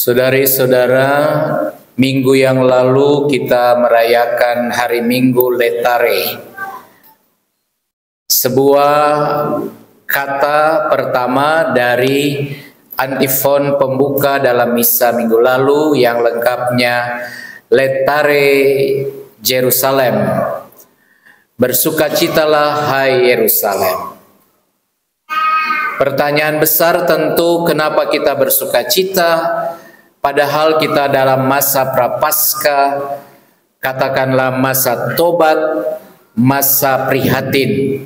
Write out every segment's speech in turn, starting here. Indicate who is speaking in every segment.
Speaker 1: Saudari-saudara, minggu yang lalu kita merayakan hari Minggu Letare. Sebuah kata pertama dari antifon pembuka dalam misa minggu lalu yang lengkapnya Letare Jerusalem. Bersukacitalah hai Yerusalem. Pertanyaan besar tentu kenapa kita bersukacita padahal kita dalam masa prapaskah, katakanlah masa tobat, masa prihatin.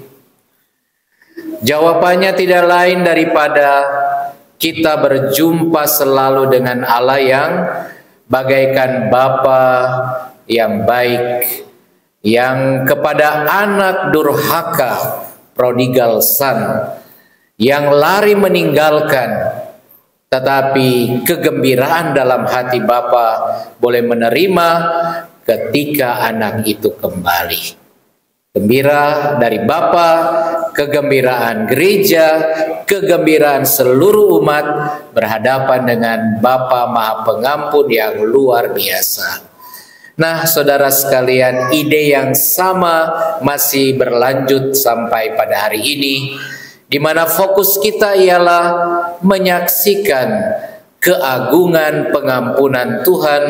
Speaker 1: Jawabannya tidak lain daripada kita berjumpa selalu dengan Allah yang bagaikan Bapa yang baik, yang kepada anak durhaka, prodigal son, yang lari meninggalkan, tetapi kegembiraan dalam hati Bapa boleh menerima ketika anak itu kembali. Gembira dari Bapa, kegembiraan gereja, kegembiraan seluruh umat berhadapan dengan Bapa Maha Pengampun yang luar biasa. Nah, saudara sekalian, ide yang sama masih berlanjut sampai pada hari ini, di mana fokus kita ialah menyaksikan keagungan pengampunan Tuhan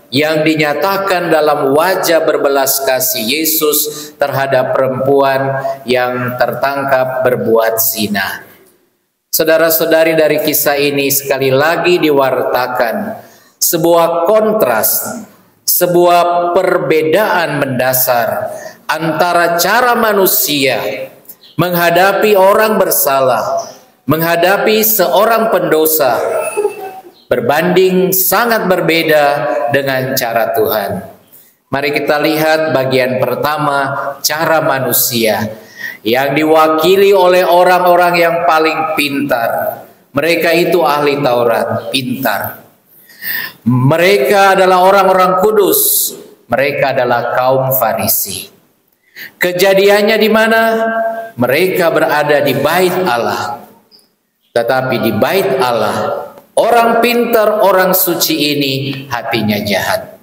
Speaker 1: yang dinyatakan dalam wajah berbelas kasih Yesus terhadap perempuan yang tertangkap berbuat zina. Saudara-saudari, dari kisah ini sekali lagi diwartakan sebuah kontras, sebuah perbedaan mendasar antara cara manusia menghadapi orang bersalah, menghadapi seorang pendosa, berbanding sangat berbeda dengan cara Tuhan. Mari kita lihat bagian pertama, cara manusia, yang diwakili oleh orang-orang yang paling pintar. Mereka itu ahli Taurat, pintar. Mereka adalah orang-orang kudus, mereka adalah kaum Farisi. Kejadiannya di mana? Mereka berada di bait Allah. Tetapi di bait Allah, orang pintar, orang suci ini hatinya jahat.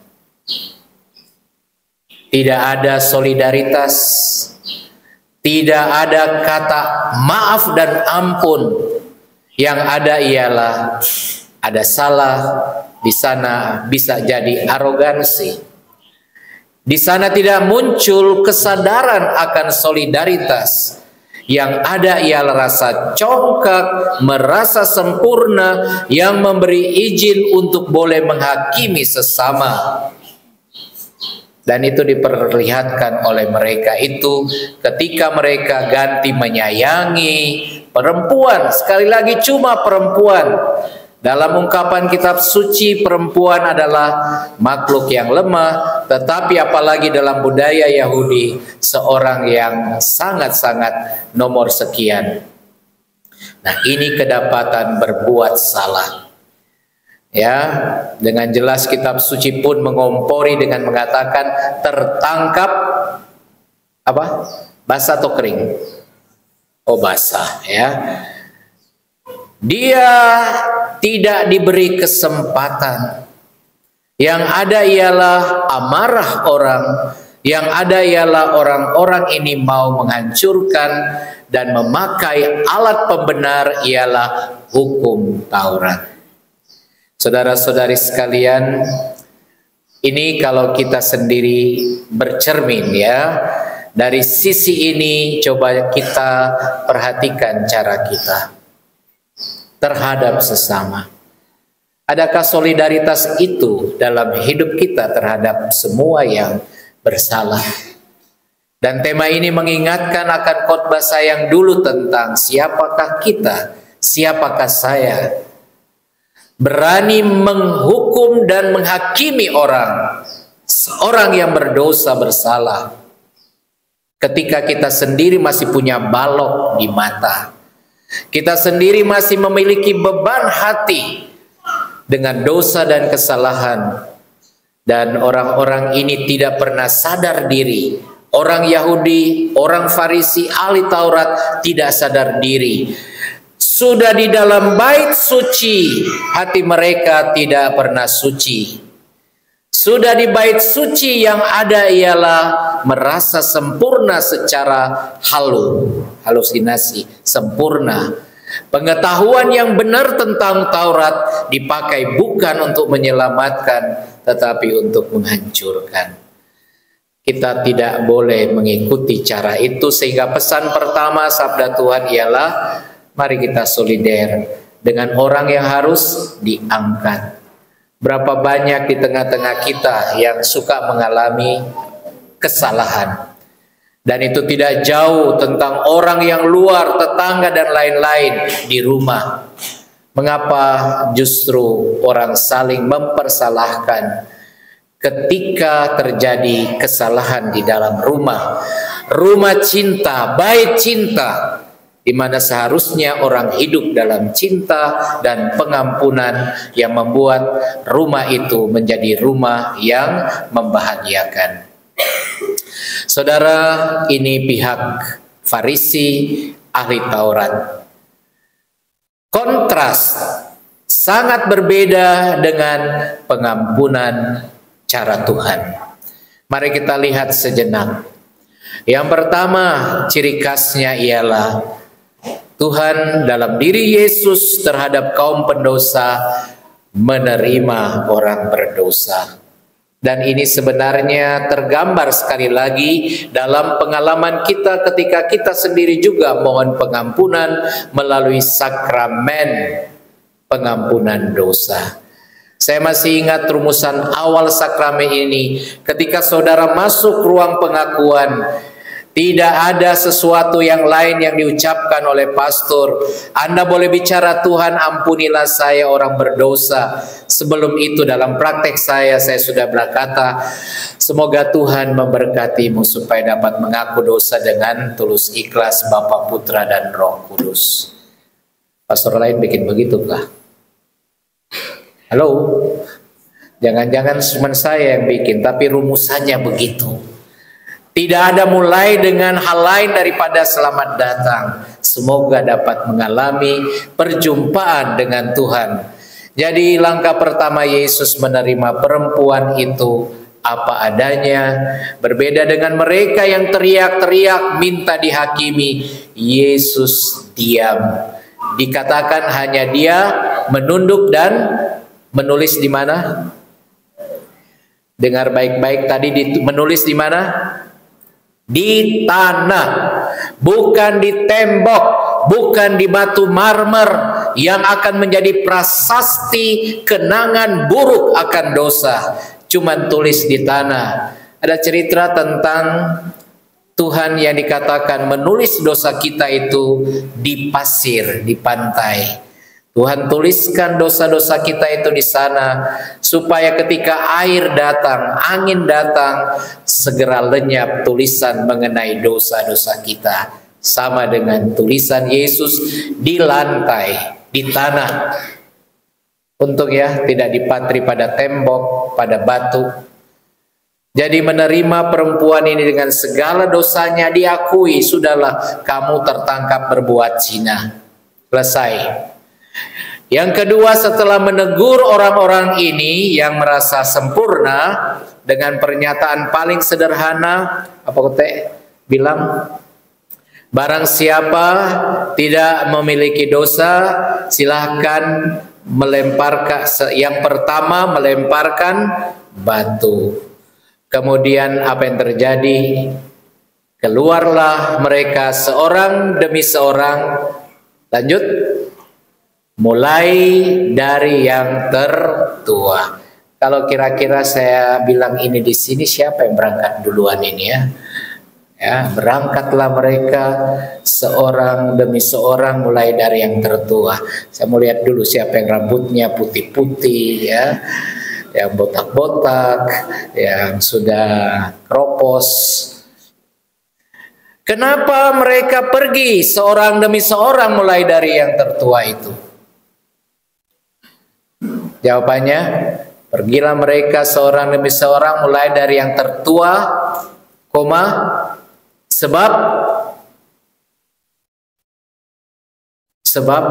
Speaker 1: Tidak ada solidaritas, tidak ada kata maaf dan ampun. Yang ada ialah ada salah, di sana bisa jadi arogansi. Di sana tidak muncul kesadaran akan solidaritas. Yang ada ialah rasa congkak, merasa sempurna, yang memberi izin untuk boleh menghakimi sesama. Dan itu diperlihatkan oleh mereka itu ketika mereka ganti menyayangi perempuan. Sekali lagi cuma perempuan. Dalam ungkapan kitab suci, perempuan adalah makhluk yang lemah, tetapi apalagi dalam budaya Yahudi, seorang yang sangat-sangat nomor sekian. Nah, ini kedapatan berbuat salah. Ya, dengan jelas kitab suci pun mengompori dengan mengatakan tertangkap apa? Basah atau kering? Oh, basah, ya. Dia tidak diberi kesempatan. Yang ada ialah amarah orang. Yang ada ialah orang-orang ini mau menghancurkan dan memakai alat pembenar ialah hukum Taurat. Saudara-saudari sekalian, ini kalau kita sendiri bercermin ya, dari sisi ini coba kita perhatikan cara kita terhadap sesama. Adakah solidaritas itu dalam hidup kita terhadap semua yang bersalah? Dan tema ini mengingatkan akan khotbah saya yang dulu tentang siapakah kita, siapakah saya. Berani menghukum dan menghakimi orang, seorang yang berdosa bersalah, ketika kita sendiri masih punya balok di mata. Kita sendiri masih memiliki beban hati dengan dosa dan kesalahan. Dan orang-orang ini tidak pernah sadar diri. Orang Yahudi, orang Farisi, ahli Taurat tidak sadar diri. Sudah di dalam bait suci, hati mereka tidak pernah suci. Sudah di bait suci, yang ada ialah merasa sempurna secara halusinasi, sempurna. Pengetahuan yang benar tentang Taurat dipakai bukan untuk menyelamatkan, tetapi untuk menghancurkan. Kita tidak boleh mengikuti cara itu, sehingga pesan pertama sabda Tuhan ialah mari kita solider dengan orang yang harus diangkat. Berapa banyak di tengah-tengah kita yang suka mengalami kesalahan. Dan itu tidak jauh tentang orang yang luar, tetangga dan lain-lain di rumah. Mengapa justru orang saling mempersalahkan ketika terjadi kesalahan di dalam rumah? Rumah cinta, bait cinta, di mana seharusnya orang hidup dalam cinta dan pengampunan yang membuat rumah itu menjadi rumah yang membahagiakan. Saudara, ini pihak Farisi, ahli Taurat. Kontras sangat berbeda dengan pengampunan cara Tuhan. Mari kita lihat sejenak. Yang pertama, ciri khasnya ialah Tuhan dalam diri Yesus terhadap kaum pendosa menerima orang berdosa. Dan ini sebenarnya tergambar sekali lagi dalam pengalaman kita ketika kita sendiri juga mohon pengampunan melalui sakramen pengampunan dosa. Saya masih ingat rumusan awal sakramen ini, ketika saudara masuk ruang pengakuan, tidak ada sesuatu yang lain yang diucapkan oleh pastor. Anda boleh bicara, Tuhan ampunilah saya orang berdosa. Sebelum itu dalam praktek saya sudah berkata, semoga Tuhan memberkatimu supaya dapat mengaku dosa dengan tulus ikhlas Bapa, Putra, dan Roh Kudus. Pastor lain bikin begitu kah? Halo? Jangan-jangan cuma saya yang bikin, tapi rumusannya begitu. Tidak ada mulai dengan hal lain daripada selamat datang. Semoga dapat mengalami perjumpaan dengan Tuhan. Jadi langkah pertama Yesus menerima perempuan itu apa adanya. Berbeda dengan mereka yang teriak-teriak minta dihakimi. Yesus diam. Dikatakan hanya dia menunduk dan menulis di mana? Dengar baik-baik tadi, menulis di mana? Di tanah, bukan di tembok, bukan di batu marmer yang akan menjadi prasasti kenangan buruk akan dosa. Cuman tulis di tanah. Ada cerita tentang Tuhan yang dikatakan menulis dosa kita itu di pasir, di pantai. Tuhan tuliskan dosa-dosa kita itu di sana, supaya ketika air datang, angin datang, segera lenyap tulisan mengenai dosa-dosa kita. Sama dengan tulisan Yesus di lantai, di tanah. Untuk tidak dipatri pada tembok, pada batu. Jadi menerima perempuan ini dengan segala dosanya, diakui, sudahlah kamu tertangkap berbuat zina. Selesai. Yang kedua, setelah menegur orang-orang ini yang merasa sempurna dengan pernyataan paling sederhana, apa kata bilang, barang siapa tidak memiliki dosa, silahkan melemparkan. Yang pertama melemparkan batu. Kemudian apa yang terjadi? Keluarlah mereka seorang demi seorang. Lanjut. Mulai dari yang tertua. Kalau kira-kira saya bilang ini di sini, siapa yang berangkat duluan ini ya? Ya, berangkatlah mereka seorang demi seorang mulai dari yang tertua. Saya mau lihat dulu siapa yang rambutnya putih-putih ya, yang botak-botak, yang sudah kropos. Kenapa mereka pergi seorang demi seorang mulai dari yang tertua itu? Jawabannya, pergilah mereka seorang demi seorang mulai dari yang tertua, sebab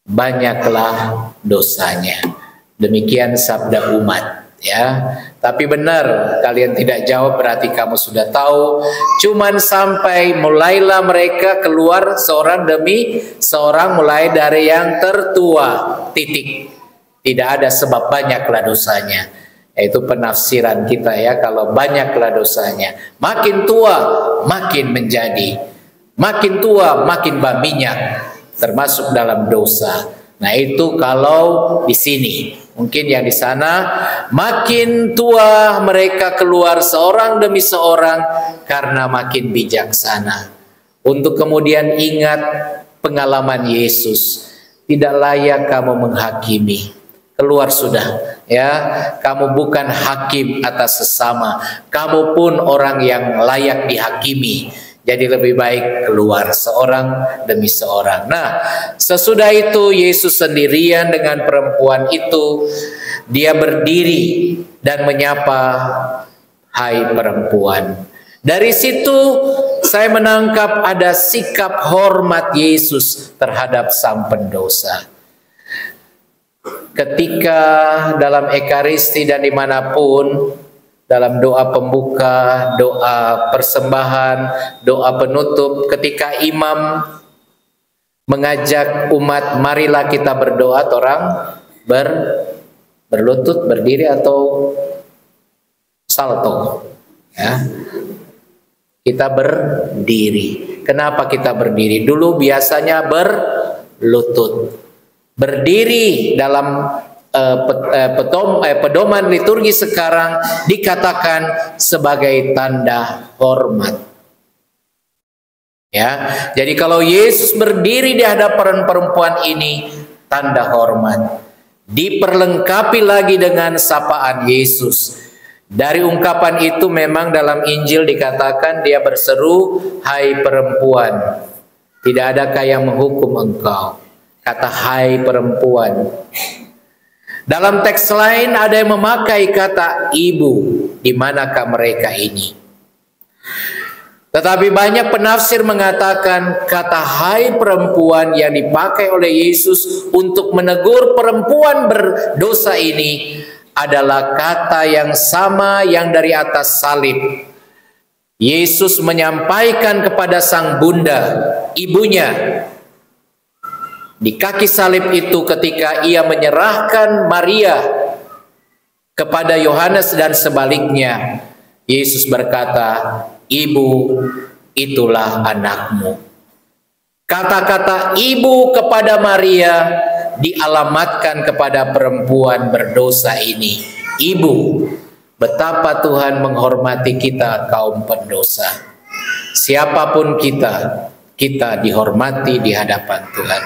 Speaker 1: banyaklah dosanya. Demikian sabda umat, ya. Tapi benar, kalian tidak jawab berarti kamu sudah tahu. Cuman sampai mulailah mereka keluar seorang demi seorang, mulai dari yang tertua, titik. Tidak ada sebab banyaklah dosanya. Yaitu penafsiran kita, ya. Kalau banyaklah dosanya, makin tua makin menjadi, makin tua makin berminyak, termasuk dalam dosa. Nah, itu kalau di sini. Mungkin yang di sana makin tua mereka keluar seorang demi seorang karena makin bijaksana. Untuk kemudian ingat pengalaman Yesus. Tidak layak kamu menghakimi. Keluar sudah, ya. Kamu bukan hakim atas sesama. Kamu pun orang yang layak dihakimi. Jadi lebih baik keluar seorang demi seorang. Nah, sesudah itu Yesus sendirian dengan perempuan itu. Dia berdiri dan menyapa, "Hai perempuan." Dari situ saya menangkap ada sikap hormat Yesus terhadap sang pendosa. Ketika dalam Ekaristi dan dimanapun, dalam doa pembuka, doa persembahan, doa penutup, ketika imam mengajak umat, marilah kita berdoa, orang berlutut, berdiri atau salto, ya. Kita berdiri. Kenapa kita berdiri? Dulu biasanya berlutut. Berdiri dalam pedoman liturgi sekarang dikatakan sebagai tanda hormat. Ya, jadi kalau Yesus berdiri di hadapan perempuan ini, tanda hormat. Diperlengkapi lagi dengan sapaan Yesus. Dari ungkapan itu memang dalam Injil dikatakan dia berseru, "Hai perempuan, tidak adakah yang menghukum engkau?" Kata "hai perempuan." Dalam teks lain ada yang memakai kata "ibu", di manakah mereka ini? Tetapi banyak penafsir mengatakan kata "hai perempuan" yang dipakai oleh Yesus untuk menegur perempuan berdosa ini adalah kata yang sama yang dari atas salib. Yesus menyampaikan kepada sang bunda, ibunya, di kaki salib itu ketika ia menyerahkan Maria kepada Yohanes dan sebaliknya, Yesus berkata, "Ibu, itulah anakmu." Kata-kata ibu kepada Maria dialamatkan kepada perempuan berdosa ini. Ibu, betapa Tuhan menghormati kita kaum pendosa. Siapapun kita dihormati di hadapan Tuhan.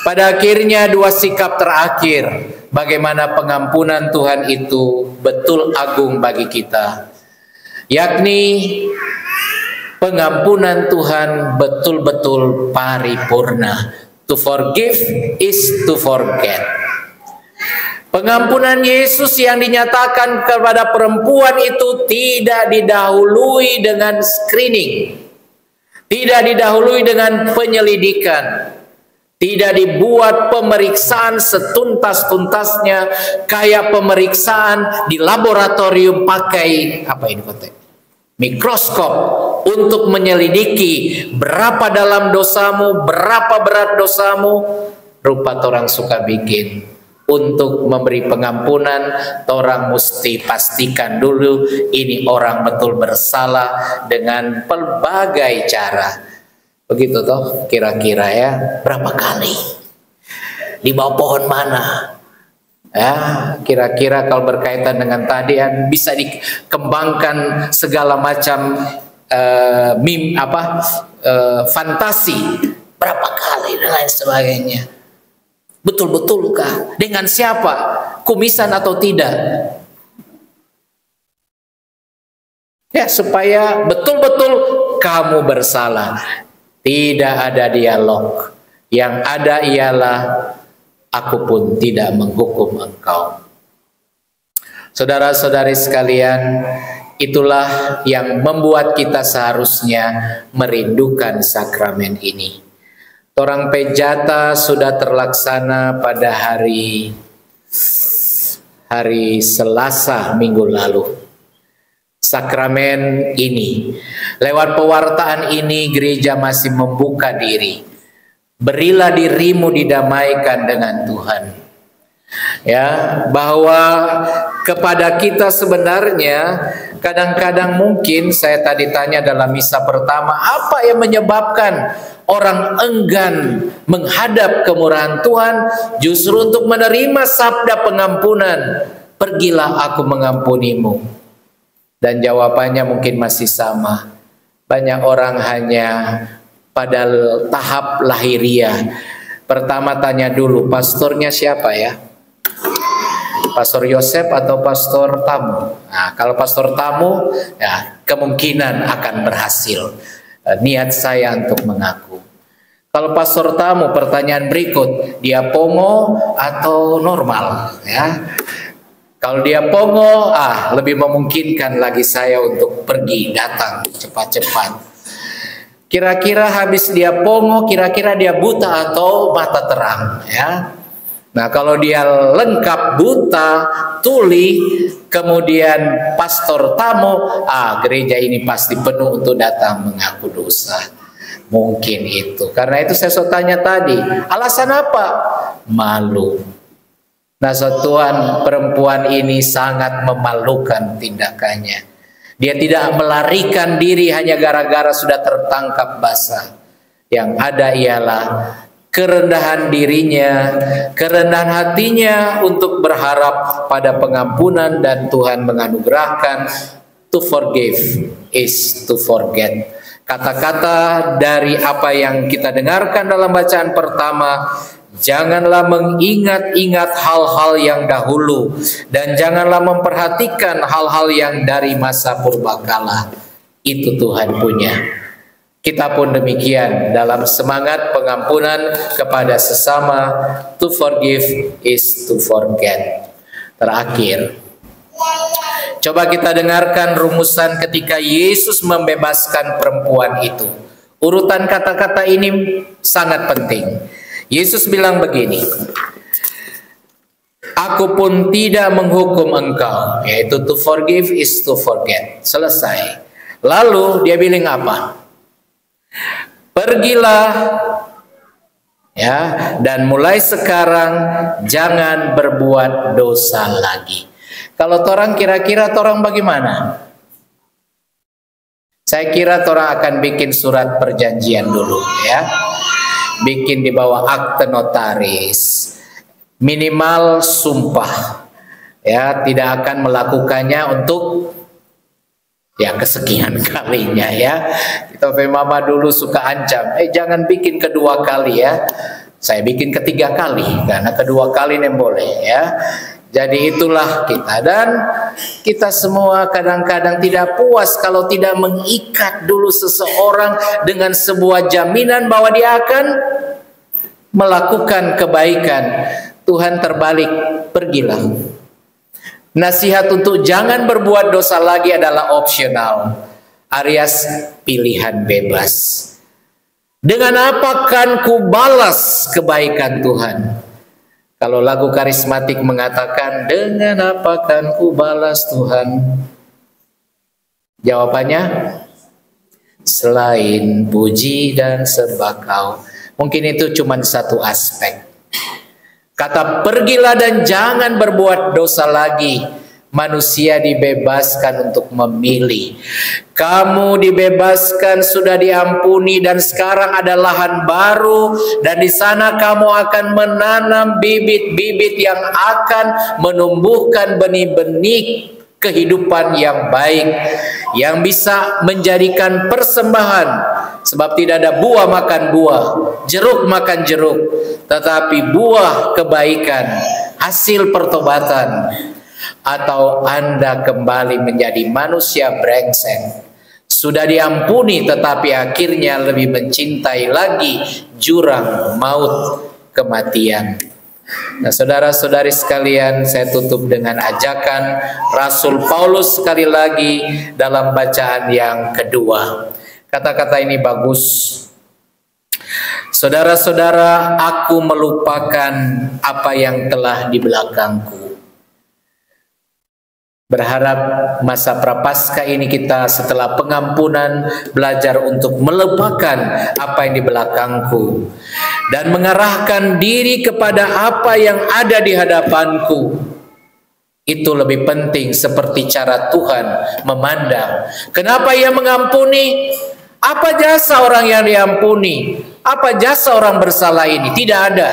Speaker 1: Pada akhirnya dua sikap terakhir, bagaimana pengampunan Tuhan itu betul agung bagi kita, yakni pengampunan Tuhan betul-betul paripurna. To forgive is to forget. Pengampunan Yesus yang dinyatakan kepada perempuan itu tidak didahului dengan screening, tidak didahului dengan penyelidikan, tidak dibuat pemeriksaan setuntas-tuntasnya kayak pemeriksaan di laboratorium pakai mikroskop untuk menyelidiki berapa dalam dosamu, berapa berat dosamu. Rupa orang suka bikin. Untuk memberi pengampunan, orang mesti pastikan dulu ini orang betul bersalah dengan pelbagai cara. Begitu toh kira-kira, ya. Berapa kali? Di bawah pohon mana? Ya, kira-kira kalau berkaitan dengan tadi bisa dikembangkan segala macam fantasi. Berapa kali dan lain sebagainya. Betul-betulkah? Dengan siapa? Kumisan atau tidak? Ya, supaya betul-betul kamu bersalah. Tidak ada dialog. Yang ada ialah aku pun tidak menghukum engkau. Saudara-saudari sekalian, itulah yang membuat kita seharusnya merindukan sakramen ini. Torang pejata sudah terlaksana pada hari Selasa minggu lalu. Sakramen ini, lewat pewartaan ini gereja masih membuka diri. Berilah dirimu didamaikan dengan Tuhan. Ya, bahwa kepada kita sebenarnya kadang-kadang mungkin saya tadi tanya dalam misa pertama, apa yang menyebabkan orang enggan menghadap kemurahan Tuhan justru untuk menerima sabda pengampunan, pergilah aku mengampunimu. Dan jawabannya mungkin masih sama. Banyak orang hanya pada tahap lahiriah. Pertama tanya dulu, pastornya siapa ya? Pastor Yosef atau pastor tamu? Nah, kalau pastor tamu, ya kemungkinan akan berhasil. Niat saya untuk mengaku. Kalau pastor tamu, pertanyaan berikut, dia pongo atau normal? Ya. Kalau dia pongo, lebih memungkinkan lagi saya untuk pergi datang cepat-cepat. Kira-kira habis dia pongo, kira-kira dia buta atau mata terang, ya. Nah, kalau dia lengkap buta, tuli, kemudian pastor tamu, gereja ini pasti penuh untuk datang mengaku dosa. Mungkin itu. Karena itu saya tanya tadi, alasan apa? Malu. Nah, Tuhan, perempuan ini sangat memalukan tindakannya. Dia tidak melarikan diri hanya gara-gara sudah tertangkap basah. Yang ada ialah kerendahan dirinya, kerendahan hatinya untuk berharap pada pengampunan, dan Tuhan menganugerahkan. To forgive is to forget. Kata-kata dari apa yang kita dengarkan dalam bacaan pertama, janganlah mengingat-ingat hal-hal yang dahulu, dan janganlah memperhatikan hal-hal yang dari masa purbakala. Itu Tuhan punya. Kita pun demikian dalam semangat pengampunan kepada sesama. To forgive is to forget. Terakhir, coba kita dengarkan rumusan ketika Yesus membebaskan perempuan itu. Urutan kata-kata ini sangat penting. Yesus bilang begini, aku pun tidak menghukum engkau, yaitu to forgive is to forget. Selesai. Lalu dia bilang apa? Pergilah, ya, dan mulai sekarang jangan berbuat dosa lagi. Kalau torang kira-kira torang bagaimana? Saya kira torang akan bikin surat perjanjian dulu, ya. Bikin di bawah akte notaris, minimal sumpah, ya, tidak akan melakukannya untuk kesekian kalinya, ya. Kita mama dulu suka ancam, jangan bikin kedua kali, ya. Saya bikin ketiga kali, karena kedua kali yang boleh, ya. Jadi itulah kita, dan kita semua kadang-kadang tidak puas kalau tidak mengikat dulu seseorang dengan sebuah jaminan bahwa dia akan melakukan kebaikan. Tuhan terbalik, pergilah. Nasihat untuk jangan berbuat dosa lagi adalah opsional, alias pilihan bebas. Dengan apa kan ku balas kebaikan Tuhan? Kalau lagu karismatik mengatakan, dengan apa kan ku balas Tuhan? Jawabannya, selain puji dan sembah Kau. Mungkin itu cuma satu aspek. Kata pergilah dan jangan berbuat dosa lagi. Manusia dibebaskan untuk memilih. Kamu dibebaskan, sudah diampuni, dan sekarang ada lahan baru, dan di sana kamu akan menanam bibit-bibit yang akan menumbuhkan benih-benih kehidupan yang baik, yang bisa menjadikan persembahan. Sebab tidak ada buah makan buah, jeruk makan jeruk, tetapi buah kebaikan, hasil pertobatan. Atau Anda kembali menjadi manusia brengsek, sudah diampuni tetapi akhirnya lebih mencintai lagi jurang maut, kematian. Nah, saudara-saudari sekalian, saya tutup dengan ajakan Rasul Paulus sekali lagi dalam bacaan yang kedua. Kata-kata ini bagus. Saudara-saudara, aku melupakan apa yang telah di belakangku. Berharap masa Prapaskah ini kita setelah pengampunan belajar untuk melupakan apa yang di belakangku dan mengarahkan diri kepada apa yang ada di hadapanku. Itu lebih penting, seperti cara Tuhan memandang. Kenapa Ia mengampuni? Apa jasa orang yang diampuni? Apa jasa orang bersalah ini? Tidak ada.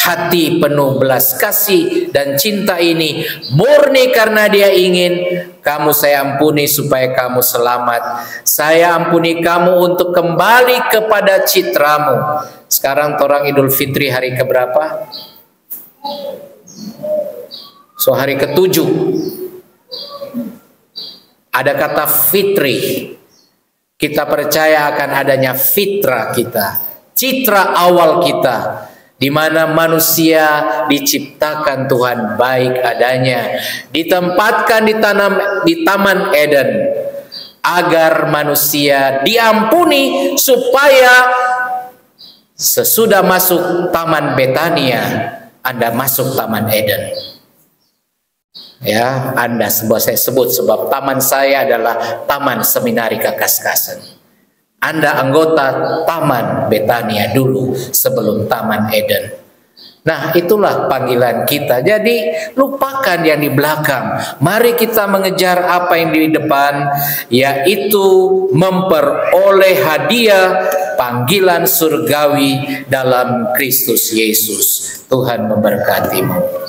Speaker 1: Hati penuh belas kasih dan cinta ini murni karena Dia ingin kamu saya ampuni supaya kamu selamat. Saya ampuni kamu untuk kembali kepada citramu. Sekarang orang Idul Fitri hari keberapa? So hari ke-7. Ada kata fitri. Kita percaya akan adanya fitrah kita, citra awal kita, di mana manusia diciptakan Tuhan baik adanya, ditempatkan di Taman Eden, agar manusia diampuni supaya sesudah masuk Taman Betania, Anda masuk Taman Eden. Ya, Anda saya sebut sebab taman saya adalah Taman Seminari Kakaskasen. Anda anggota Taman Betania dulu sebelum Taman Eden. Nah, itulah panggilan kita. Jadi lupakan yang di belakang. Mari kita mengejar apa yang di depan, yaitu memperoleh hadiah panggilan surgawi dalam Kristus Yesus. Tuhan memberkatimu.